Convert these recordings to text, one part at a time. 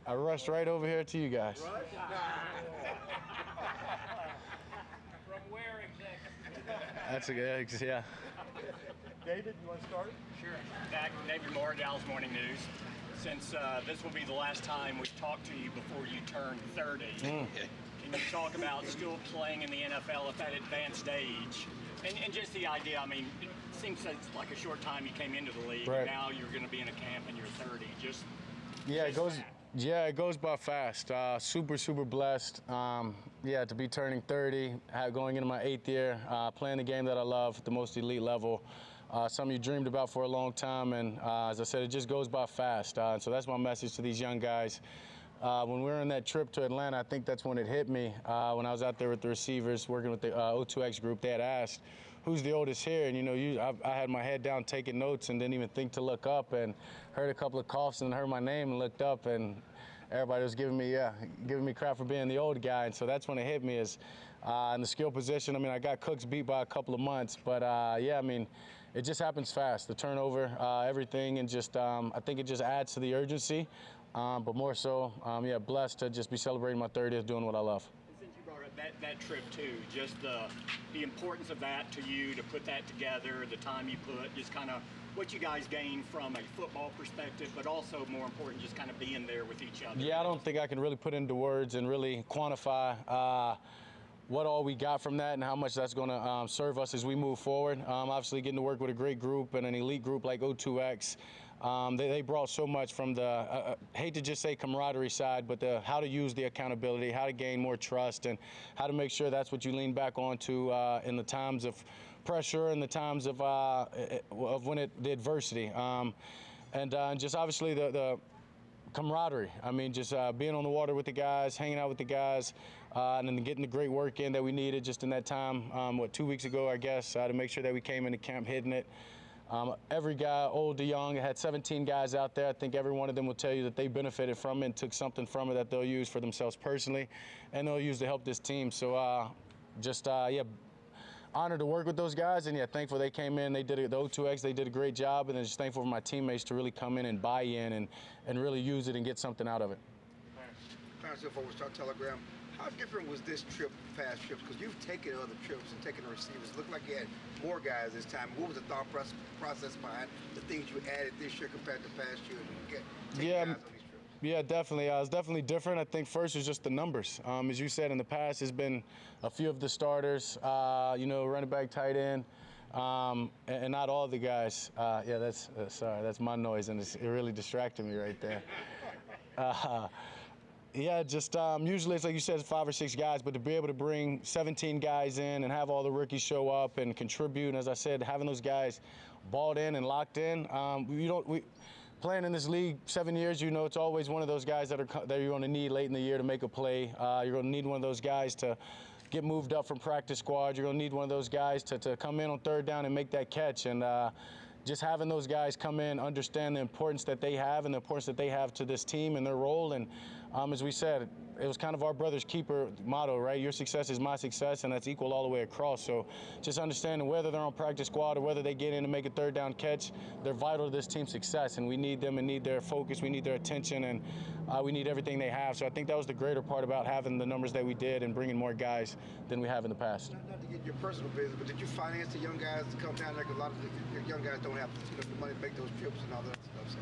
I rushed right over here to you guys. From where exactly? That's a good, yeah. David, you want to start? Sure. David Moore, Dallas Morning News. Since this will be the last time we talk to you before you turn 30, can you talk about still playing in the NFL at that advanced age? And just the idea, I mean, it seems like a short time you came into the league, right. And now you're going to be in a camp and you're 30. It goes by fast. Super blessed. To be turning 30, going into my 8th year, playing the game that I love at the most elite level. Something you dreamed about for a long time, and as I said, it just goes by fast. So that's my message to these young guys. When we were on that trip to Atlanta, I think that's when it hit me. When I was out there with the receivers, working with the O2X group, they had asked, "Who's the oldest here?" And I had my head down taking notes and didn't even think to look up, and heard a couple of coughs and heard my name and looked up, and everybody was giving me crap for being the old guy. And so that's when it hit me, is in the skill position. I mean, I got Cooks beat by a couple of months, but it just happens fast. The turnover, everything, and just I think it just adds to the urgency. But more so, blessed to just be celebrating my 30th doing what I love. And since you brought up that trip too, just the importance of that to you, to put that together, the time you put, just kind of what you guys gained from a football perspective, but also more important, just kind of being there with each other. Yeah, I don't think I can really put into words and really quantify what all we got from that and how much that's going to serve us as we move forward. Obviously, getting to work with a great group and an elite group like O2X, they brought so much from the, hate to just say camaraderie side, but how to use the accountability, how to gain more trust, and how to make sure that's what you lean back onto in the times of pressure and the times of when the adversity. And just obviously the camaraderie. I mean, just being on the water with the guys, hanging out with the guys, and then getting the great work in that we needed just in that time, 2 weeks ago, I guess, to make sure that we came into camp hitting it. Every guy, old to young, I had 17 guys out there. I think every one of them will tell you that they benefited from it and took something from it that they'll use for themselves personally, and they'll use to help this team. So honored to work with those guys, and thankful they came in. They did it. The O2X, they did a great job, and then just thankful for my teammates to really come in and buy in and really use it and get something out of it. Clarence Forward Star Telegram. How different was this trip, past trips? Because you've taken other trips and taken the receivers. It looked like you had more guys this time. What was the thought process behind the things you added this year compared to past year? Guys on these trips? Yeah, definitely. It's definitely different. I think first is just the numbers. As you said, in the past, it's been a few of the starters, running back, tight end, and not all the guys. That's my noise, and it really distracted me right there. Usually it's like you said, it's 5 or 6 guys, but to be able to bring 17 guys in and have all the rookies show up and contribute, and as I said, having those guys balled in and locked in, playing in this league 7 years, it's always one of those guys that you're going to need late in the year to make a play. You're going to need one of those guys to get moved up from practice squad. You're going to need one of those guys to come in on third down and make that catch. And just having those guys come in, understand the importance that they have and the importance that they have to this team and their role. And as we said, it was kind of our brother's keeper motto, right? Your success is my success, and that's equal all the way across. So just understanding whether they're on practice squad or whether they get in and make a third down catch, they're vital to this team's success, and we need them and need their focus, we need their attention, and we need everything they have. So I think that was the greater part about having the numbers that we did and bringing more guys than we have in the past. Not to get your personal business, but did you finance the young guys to come down there? Because a lot of the young guys don't have the money to make those trips and all that stuff. So.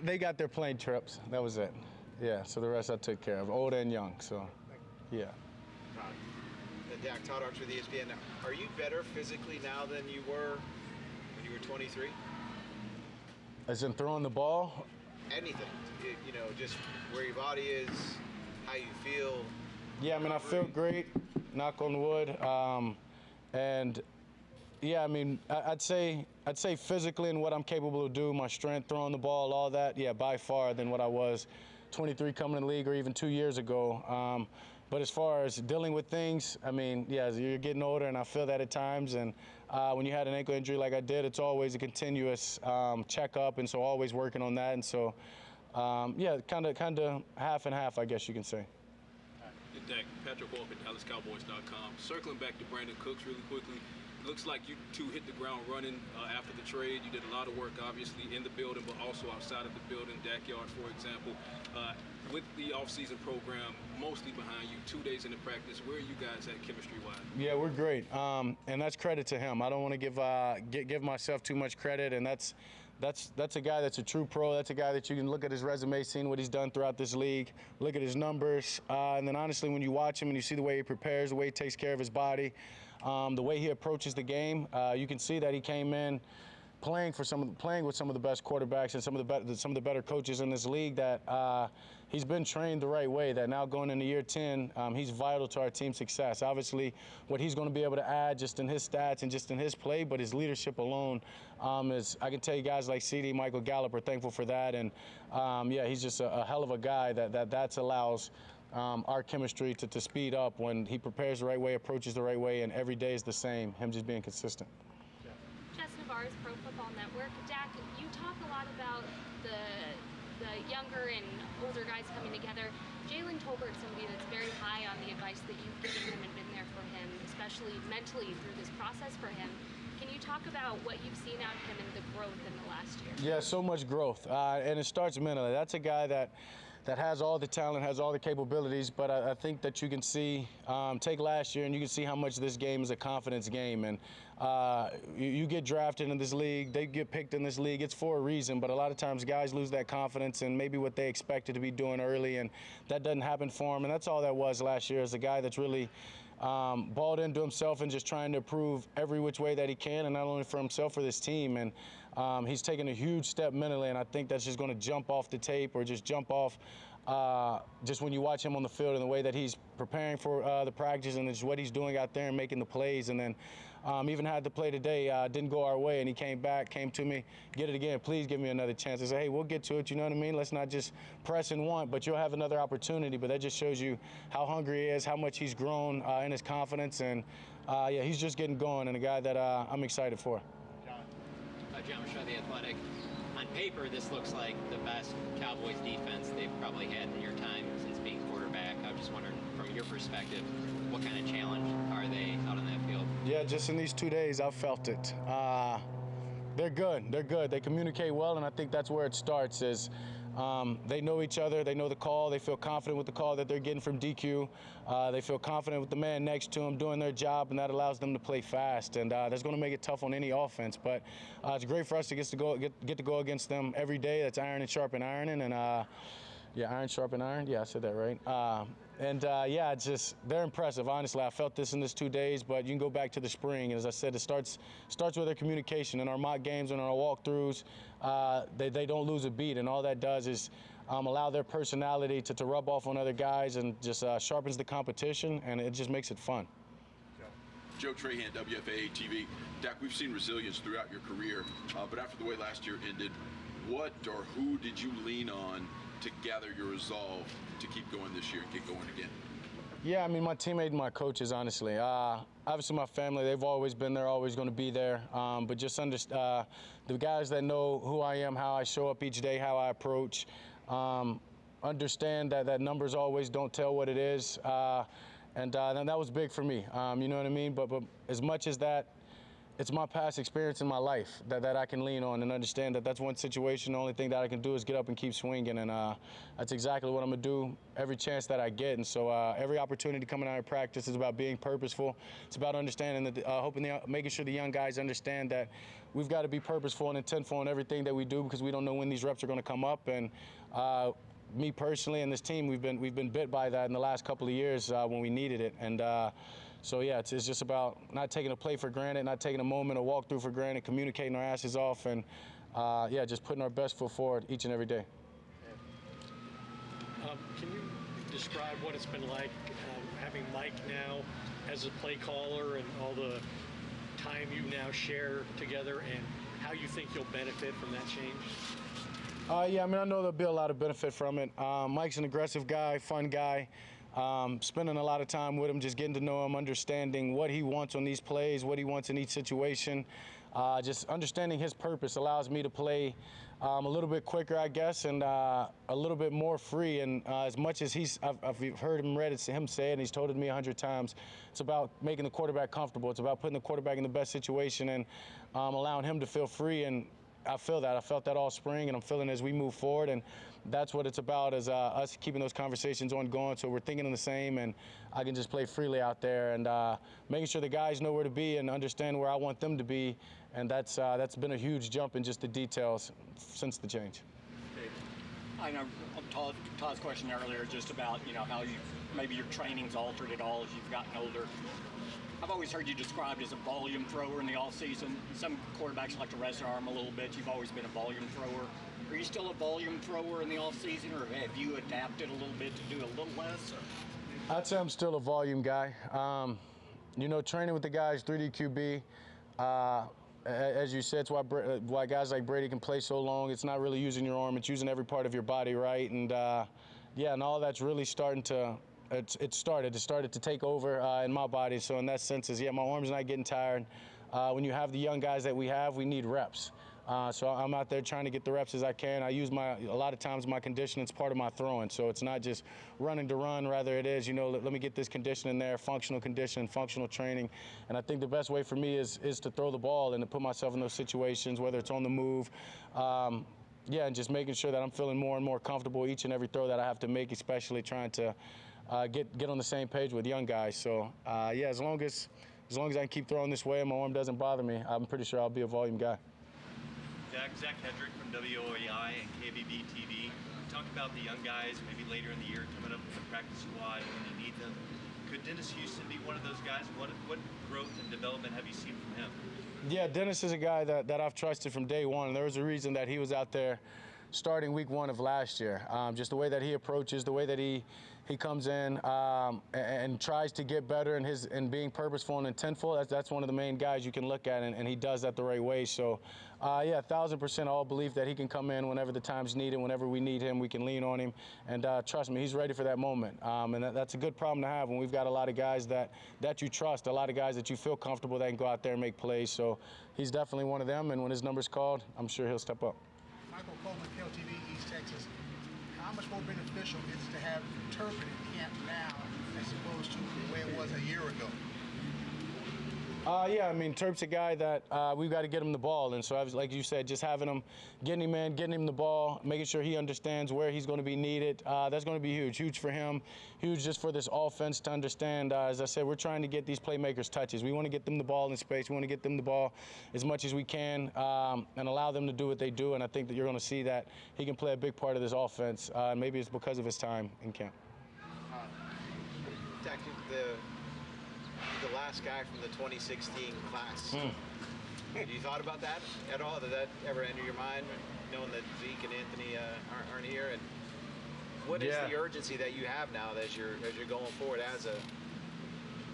They got their plane trips. That was it. Yeah, so the rest I took care of, old and young. So, yeah. Dak, Todd Archer with ESPN. Now, are you better physically now than you were when you were 23? As in throwing the ball? Anything. Just where your body is, how you feel. Yeah, I mean, I feel great, knock on wood. I'd say physically and what I'm capable of doing, my strength, throwing the ball, all that, by far than what I was 23 coming in the league or even 2 years ago. But as far as dealing with things, you're getting older, and I feel that at times. And when you had an ankle injury like I did, it's always a continuous checkup, and so always working on that. And so, kind of half and half, I guess you can say. Dak, Patrick Wolf at DallasCowboys.com. Circling back to Brandin Cooks really quickly, looks like you two hit the ground running after the trade. You did a lot of work, obviously, in the building, but also outside of the building, backyard, for example. With the offseason program mostly behind you, 2 days into practice, where are you guys at chemistry-wise? Yeah, we're great, and that's credit to him. I don't want to give myself too much credit, and that's a guy that's a true pro. That's a guy that you can look at his resume, seeing what he's done throughout this league, look at his numbers, and then honestly, when you watch him and you see the way he prepares, the way he takes care of his body, the way he approaches the game, you can see that he came in playing with some of the best quarterbacks and some of the better coaches in this league. That he's been trained the right way. That now going into year 10, he's vital to our team's success. Obviously, what he's going to be able to add just in his stats and just in his play, but his leadership alone is. I can tell you guys like CD, Michael Gallup are thankful for that, and yeah, he's just a hell of a guy that allows. Our chemistry to speed up when he prepares the right way, approaches the right way, and every day is the same, him just being consistent. Jess Navarro's Pro Football Network. Dak, you talk a lot about the younger and older guys coming together. Jalen Tolbert's somebody that's very high on the advice that you've given him and been there for him, especially mentally through this process for him. Can you talk about what you've seen out of him and the growth in the last year? Yeah, so much growth, and it starts mentally. That's a guy that has all the talent, has all the capabilities, but I think that you can see, take last year and you can see how much this game is a confidence game. And you get drafted in this league, they get picked in this league, it's for a reason, but a lot of times guys lose that confidence and maybe what they expected to be doing early, and that doesn't happen for him. And that's all that was last year, is a guy that's really balled into himself and just trying to prove every which way that he can, and not only for himself, for this team. And he's taken a huge step mentally, and I think that's just going to jump off the tape or just jump off just when you watch him on the field and the way that he's preparing for the practice and just what he's doing out there and making the plays. And then even had the play today, didn't go our way, and he came to me, get it again, please give me another chance. I said, hey, we'll get to it, you know what I mean? Let's not just press and want, but you'll have another opportunity. But that just shows you how hungry he is, how much he's grown in his confidence, and yeah, he's just getting going, and a guy that I'm excited for. John Shaw, The Athletic. On paper, this looks like the best Cowboys defense they've probably had in your time since being quarterback. I'm just wondering, from your perspective, what kind of challenge are they out on that field? Yeah, just in these 2 days, I've felt it. They're good. They're good. They communicate well, and I think that's where it starts. Is they know each other. They know the call. They feel confident with the call that they're getting from DQ. They feel confident with the man next to them doing their job, and that allows them to play fast. And that's going to make it tough on any offense. But it's great for us to get to go against them every day. That's iron and sharpen ironing, and yeah, iron sharpen iron. Yeah, I said that right. Yeah, it's just, they're impressive. Honestly, I felt this in this 2 days, but you can go back to the spring. And as I said, it starts with their communication. In our mock games and our walkthroughs, they don't lose a beat, and all that does is allow their personality to rub off on other guys, and just sharpens the competition, and it just makes it fun. Joe Trahan, WFAA TV. Dak, we've seen resilience throughout your career, but after the way last year ended, what or who did you lean on to gather your resolve to keep going this year and get going again? Yeah, I mean, my teammate and my coaches, honestly. Obviously, my family, they've always been there, always going to be there. But just the guys that know who I am, how I show up each day, how I approach, understand that numbers always don't tell what it is. And that was big for me, you know what I mean? But as much as that, it's my past experience in my life that I can lean on and understand that that's one situation. The only thing that I can do is get up and keep swinging, and that's exactly what I'm going to do every chance that I get. And so every opportunity coming out of practice is about being purposeful. It's about understanding that, making sure the young guys understand that we've got to be purposeful and intentful in everything that we do, because we don't know when these reps are going to come up. And me personally and this team, we've been bit by that in the last couple of years when we needed it. And so, yeah, it's just about not taking a play for granted, not taking a moment or walk through for granted, communicating our asses off, and, yeah, just putting our best foot forward each and every day. Can you describe what it's been like having Mike now as a play caller and all the time you now share together, and how you think you'll benefit from that change? Yeah, I mean, I know there'll be a lot of benefit from it. Mike's an aggressive guy, fun guy. Spending a lot of time with him, just getting to know him, understanding what he wants on these plays, what he wants in each situation. Just understanding his purpose allows me to play a little bit quicker, I guess, and a little bit more free. And as much as I've heard him say it, and he's told it to me 100 times, it's about making the quarterback comfortable. It's about putting the quarterback in the best situation and allowing him to feel free. And I feel that. I felt that all spring, and I'm feeling it as we move forward. And that's what it's about, is us keeping those conversations ongoing, so we're thinking the same, and I can just play freely out there, and making sure the guys know where to be and understand where I want them to be. And that's been a huge jump in just the details since the change. I know Todd's question earlier just about, how maybe your training's altered at all as you've gotten older. I've always heard you described as a volume thrower in the offseason. Some quarterbacks like to rest their arm a little bit. You've always been a volume thrower. Are you still a volume thrower in the offseason, or have you adapted a little bit to do a little less? I'd say I'm still a volume guy. Training with the guys, 3D QB, as you said, it's why guys like Brady can play so long. It's not really using your arm. It's using every part of your body, right? And, and all that's really starting to it started to take over in my body. So in that sense, my arm's not getting tired. When you have the young guys that we have, we need reps. So I'm out there trying to get the reps as I can. I use a lot of times my conditioning is part of my throwing. So it's not just running to run, rather it is, let me get this condition in there, functional conditioning, functional training. And I think the best way for me is to throw the ball and to put myself in those situations, whether it's on the move. And just making sure that I'm feeling more and more comfortable each and every throw that I have to make, especially trying to get on the same page with young guys. So as long as I can keep throwing this way and my arm doesn't bother me, I'm pretty sure I'll be a volume guy. Zach Hedrick from WOAI and KBB TV. Talk about the young guys maybe later in the year coming up with the practice squad when you need them. Could Dennis Houston be one of those guys? What growth and development have you seen from him? Yeah, Dennis is a guy that I've trusted from day one. There was a reason that he was out there starting week 1 of last year. Just the way that he approaches, the way that he comes in and tries to get better and being purposeful and intentful. That's one of the main guys you can look at, and he does that the right way. So, 1,000% all belief that he can come in whenever the time's needed, whenever we need him, we can lean on him. And trust me, he's ready for that moment. And that's a good problem to have when we've got a lot of guys that you trust, a lot of guys that you feel comfortable that can go out there and make plays. So he's definitely one of them, and when his number's called, I'm sure he'll step up. Michael Coleman, KLTV, East Texas. How much more beneficial is it to have Turpin in camp now as opposed to the way it was a year ago? Terp's a guy that we've got to get him the ball. And so, like you said, just having him, getting him the ball, making sure he understands where he's going to be needed, that's going to be huge. Huge for him, huge just for this offense to understand. As I said, we're trying to get these playmakers touches. We want to get them the ball in space. We want to get them the ball as much as we can and allow them to do what they do. And I think that you're going to see that he can play a big part of this offense. Maybe it's because of his time in camp. The last guy from the 2016 class. Have you thought about that at all? Did that ever enter your mind, knowing that Zeke and Anthony aren't here? And what is the urgency that you have now as you're going forward as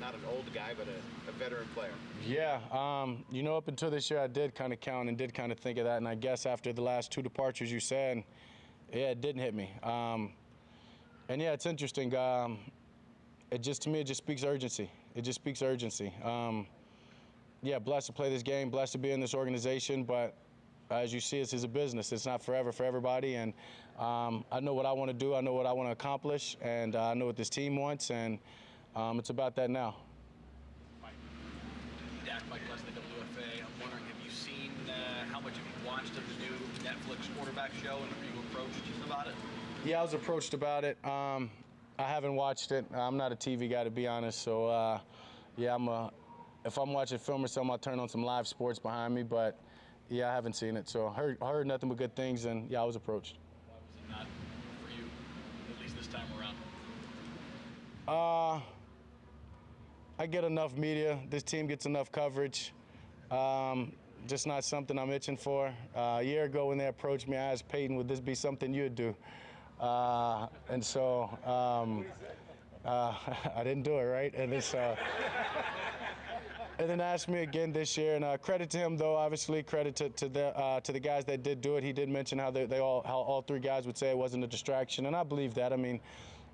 not an old guy, but a veteran player? Yeah, up until this year, I did kind of count and did kind of think of that. And I guess after the last 2 departures you said, it didn't hit me. It's interesting. To me, it just speaks urgency. It just speaks urgency. Blessed to play this game, blessed to be in this organization, but as you see, this is a business. It's not forever for everybody, and I know what I want to do. I know what I want to accomplish, and I know what this team wants, and it's about that now. Dak, Mike Less, the WFA. I'm wondering, have you seen how much have you watched of the new Netflix quarterback show, and have you approached about it? Yeah, I was approached about it. I haven't watched it. I'm not a TV guy, to be honest. So, if I'm watching film or something, I'll turn on some live sports behind me. But, I haven't seen it. So, I heard nothing but good things, and, I was approached. Why was it not for you, at least this time around? I get enough media. This team gets enough coverage. Just not something I'm itching for. A year ago when they approached me, I asked Peyton, would this be something you'd do? And so I didn't do it, right? And and then asked me again this year. And credit to him, though. Obviously, credit to the guys that did do it. He did mention how all 3 guys would say it wasn't a distraction, and I believe that. I mean,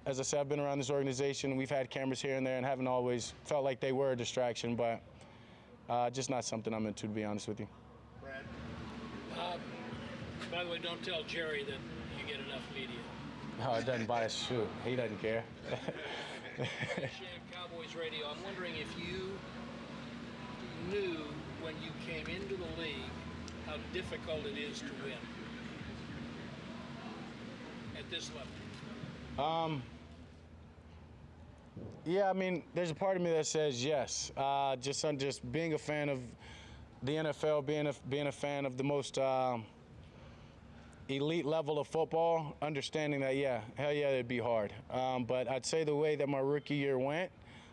as I said, I've been around this organization. We've had cameras here and there, and haven't always felt like they were a distraction, but just not something I'm into, to be honest with you. Brad. By the way, don't tell Jerry that you get enough media. No, it doesn't buy a shoe. He doesn't care. Shane, Cowboys Radio, I'm wondering if you knew when you came into the league how difficult it is to win at this level. Yeah, I mean, there's a part of me that says yes. Just being a fan of the NFL, being a fan of the most elite level of football, understanding that, yeah, hell yeah, it'd be hard. But I'd say the way that my rookie year went,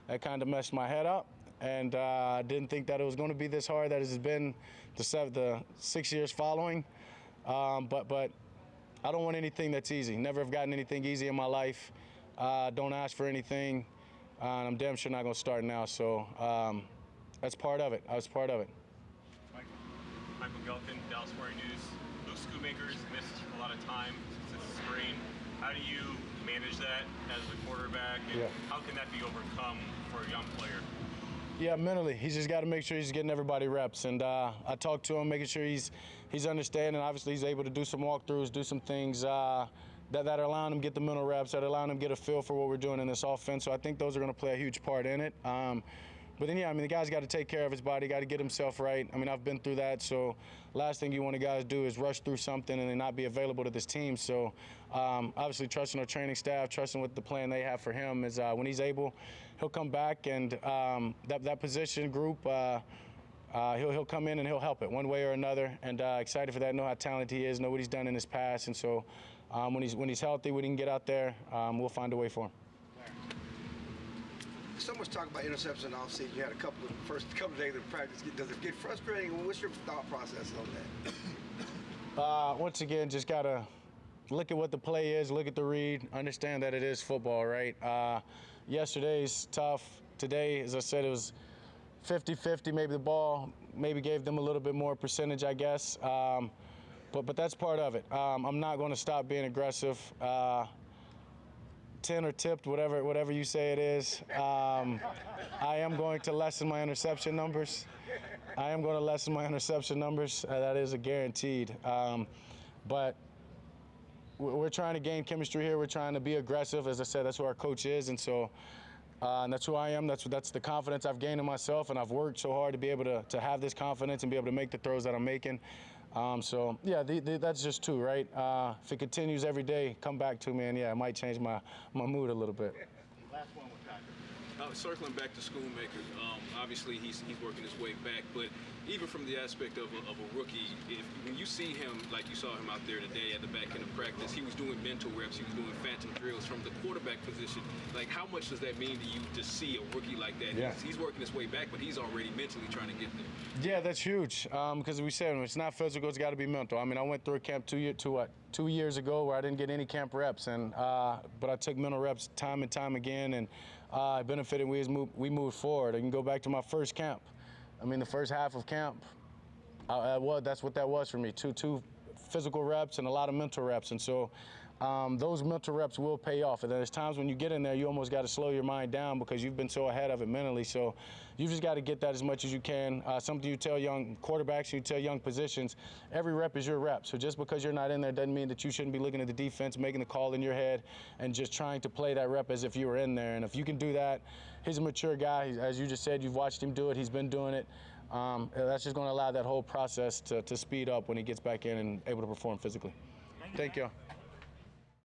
that kind of messed my head up. And I didn't think that it was going to be this hard that it's been the 6 years following. But I don't want anything that's easy. Never have gotten anything easy in my life. Don't ask for anything. And I'm damn sure not going to start now. So that's part of it. I was part of it. Michael Gelkin, Dallas Morning News. Those Schoonmakers missed a lot of time since the spring. How do you manage that as a quarterback? And how can that be overcome for a young player? Yeah, mentally, he's just got to make sure he's getting everybody reps. And I talked to him, making sure he's understanding. Obviously, he's able to do some walkthroughs, do some things that are allowing him to get the mental reps, that are allowing him to get a feel for what we're doing in this offense. So I think those are going to play a huge part in it. But then, yeah, I mean, the guy's got to take care of his body, got to get himself right. I mean, I've been through that. So last thing you want a guy to do is rush through something and then not be available to this team. So obviously trusting our training staff, trusting what the plan they have for him is when he's able, he'll come back and that position group, he'll come in and he'll help it one way or another. And excited for that, know how talented he is, know what he's done in his past. And so when he's healthy, when he can get out there, we'll find a way for him. So much talk about interceptions in the offseason. You had first couple of days of practice. Does it get frustrating? What's your thought process on that? Once again, just got to look at what the play is, look at the read, understand that it is football, right? Yesterday's tough. Today, as I said, it was 50-50. Maybe the ball maybe gave them a little bit more percentage, I guess. But that's part of it. I'm not going to stop being aggressive. 10 or tipped, whatever you say it is. I am going to lessen my interception numbers. That is a guaranteed. But we're trying to gain chemistry here. We're trying to be aggressive. As I said, that's who our coach is, and so and that's who I am. That's the confidence I've gained in myself, and I've worked so hard to be able to have this confidence and be able to make the throws that I'm making. So, yeah, that's just two, right? If it continues every day, come back to me, and, yeah, it might change my mood a little bit. Last one with Patrick. Circling back to Schoonmaker, obviously he's working his way back, but even from the aspect of a rookie, when you see him, like you saw him out there today at the back end of practice, he was doing mental reps, he was doing phantom drills from the quarterback position. Like, how much does that mean to you to see a rookie like that? Yeah. He's working his way back, but he's already mentally trying to get there. Yeah, that's huge, because we said it's not physical, it's got to be mental. I mean, I went through a camp 2 years ago where I didn't get any camp reps, and but I took mental reps time and time again, and it benefited me as we moved forward. I can go back to my first camp. I mean, the first half of camp, that's what that was for me, two physical reps and a lot of mental reps. And so those mental reps will pay off. And there's times when you get in there, you almost got to slow your mind down because you've been so ahead of it mentally. So you just got to get that as much as you can. Something you tell young quarterbacks, you tell young positions, every rep is your rep. So just because you're not in there doesn't mean that you shouldn't be looking at the defense, making the call in your head, and just trying to play that rep as if you were in there. And if you can do that, he's a mature guy. As you just said, you've watched him do it. He's been doing it. That's just going to allow that whole process to speed up when he gets back in and able to perform physically. Thank you.